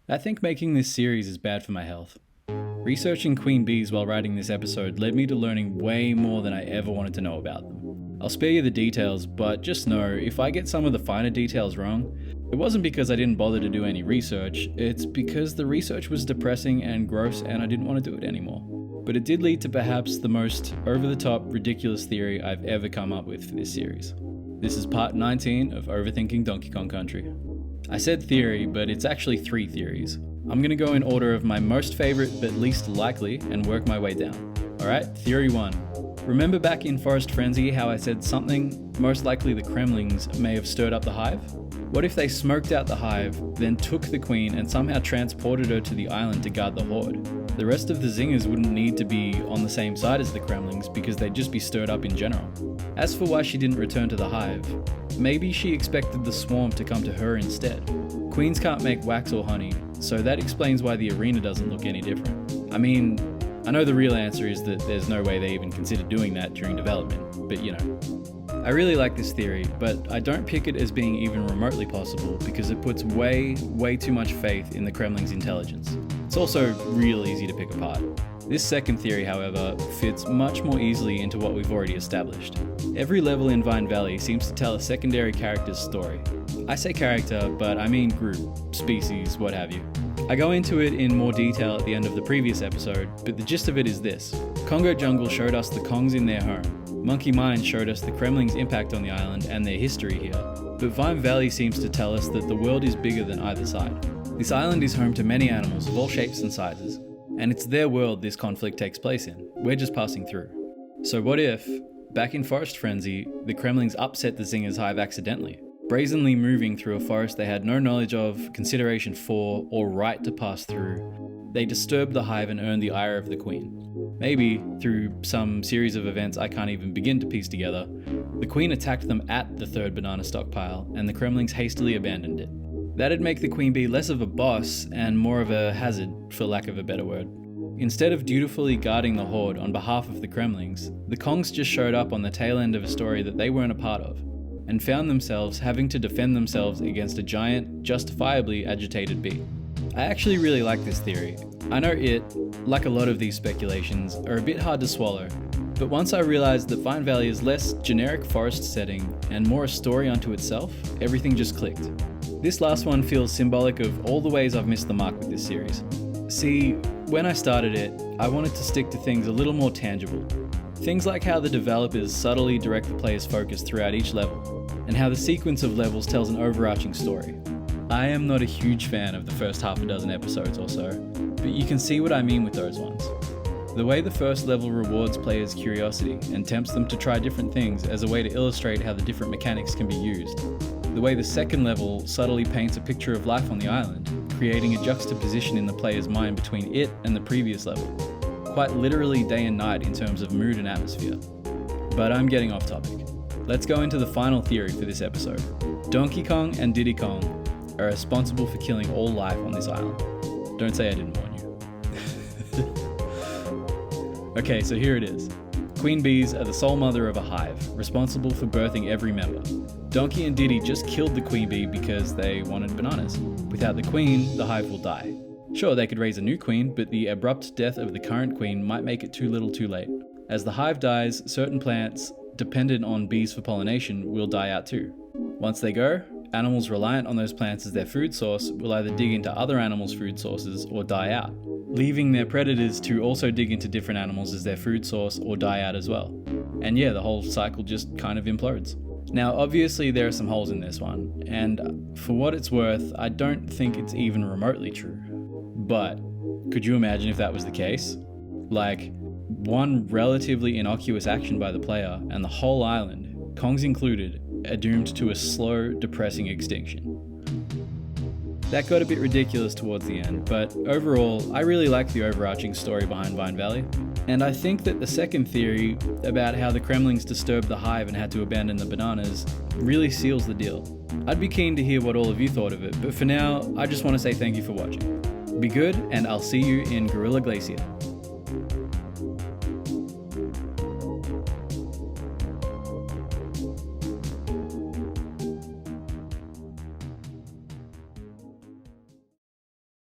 I think making this series is bad for my health. Researching queen bees while writing this episode led me to learning way more than I ever wanted to know about them. I'll spare you the details, but just know if I get some of the finer details wrong, it wasn't because I didn't bother to do any research, it's because the research was depressing and gross and I didn't want to do it anymore. But it did lead to perhaps the most over-the-top, ridiculous theory I've ever come up with for this series. This is part 19 of Overthinking Donkey Kong Country. I said theory, but it's actually 3 theories. I'm going to go in order of my most favorite but least likely and work my way down. Alright, theory 1. Remember back in Forest Frenzy how I said something, most likely the Kremlings, may have stirred up the hive? What if they smoked out the hive, then took the queen and somehow transported her to the island to guard the horde? The rest of the zingers wouldn't need to be on the same side as the Kremlings because they'd just be stirred up in general. As for why she didn't return to the hive, maybe she expected the swarm to come to her instead. Queens can't make wax or honey, so that explains why the arena doesn't look any different. I mean, I know the real answer is that there's no way they even considered doing that during development, but you know. I really like this theory, but I don't pick it as being even remotely possible because it puts way too much faith in the Kremling's intelligence. It's also real easy to pick apart. This second theory, however, fits much more easily into what we've already established. Every level in Vine Valley seems to tell a secondary character's story. I say character, but I mean group, species, what have you. I go into it in more detail at the end of the previous episode, but the gist of it is this. Congo Jungle showed us the Kongs in their home. Monkey Mine showed us the Kremling's impact on the island and their history here. But Vine Valley seems to tell us that the world is bigger than either side. This island is home to many animals of all shapes and sizes, and it's their world this conflict takes place in. We're just passing through. So what if, back in Forest Frenzy, the Kremlings upset the Zingers' hive accidentally, brazenly moving through a forest they had no knowledge of, consideration for, or right to pass through? They disturbed the hive and earned the ire of the queen. Maybe, through some series of events I can't even begin to piece together, the queen attacked them at the third banana stockpile, and the Kremlings hastily abandoned it. That'd make the queen bee less of a boss and more of a hazard, for lack of a better word. Instead of dutifully guarding the horde on behalf of the Kremlings, the Kongs just showed up on the tail end of a story that they weren't a part of, and found themselves having to defend themselves against a giant, justifiably agitated bee. I actually really like this theory. I know it, like a lot of these speculations, are a bit hard to swallow, but once I realized that Vine Valley is less generic forest setting and more a story unto itself, everything just clicked. This last one feels symbolic of all the ways I've missed the mark with this series. See, when I started it, I wanted to stick to things a little more tangible. Things like how the developers subtly direct the player's focus throughout each level, and how the sequence of levels tells an overarching story. I am not a huge fan of the first half a dozen episodes or so, but you can see what I mean with those ones. The way the first level rewards players' curiosity and tempts them to try different things as a way to illustrate how the different mechanics can be used. The way the second level subtly paints a picture of life on the island, creating a juxtaposition in the player's mind between it and the previous level. Quite literally day and night in terms of mood and atmosphere. But I'm getting off topic. Let's go into the final theory for this episode. Donkey Kong and Diddy Kong are responsible for killing all life on this island. Don't say I didn't warn you. Okay, so here it is. Queen bees are the sole mother of a hive, responsible for birthing every member. Donkey and Diddy just killed the queen bee because they wanted bananas. Without the queen, the hive will die. Sure, they could raise a new queen, but the abrupt death of the current queen might make it too little too late. As the hive dies, certain plants, dependent on bees for pollination, will die out too. Once they go, animals reliant on those plants as their food source will either dig into other animals' food sources or die out, leaving their predators to also dig into different animals as their food source or die out as well. And yeah, the whole cycle just kind of implodes. Now, obviously there are some holes in this one, and for what it's worth, I don't think it's even remotely true. But could you imagine if that was the case? Like, one relatively innocuous action by the player and the whole island, Kongs included, are doomed to a slow, depressing extinction. That got a bit ridiculous towards the end, but overall, I really like the overarching story behind Vine Valley. And I think that the second theory about how the Kremlings disturbed the hive and had to abandon the bananas really seals the deal. I'd be keen to hear what all of you thought of it, but for now, I just want to say thank you for watching. Be good, and I'll see you in Gorilla Glacier.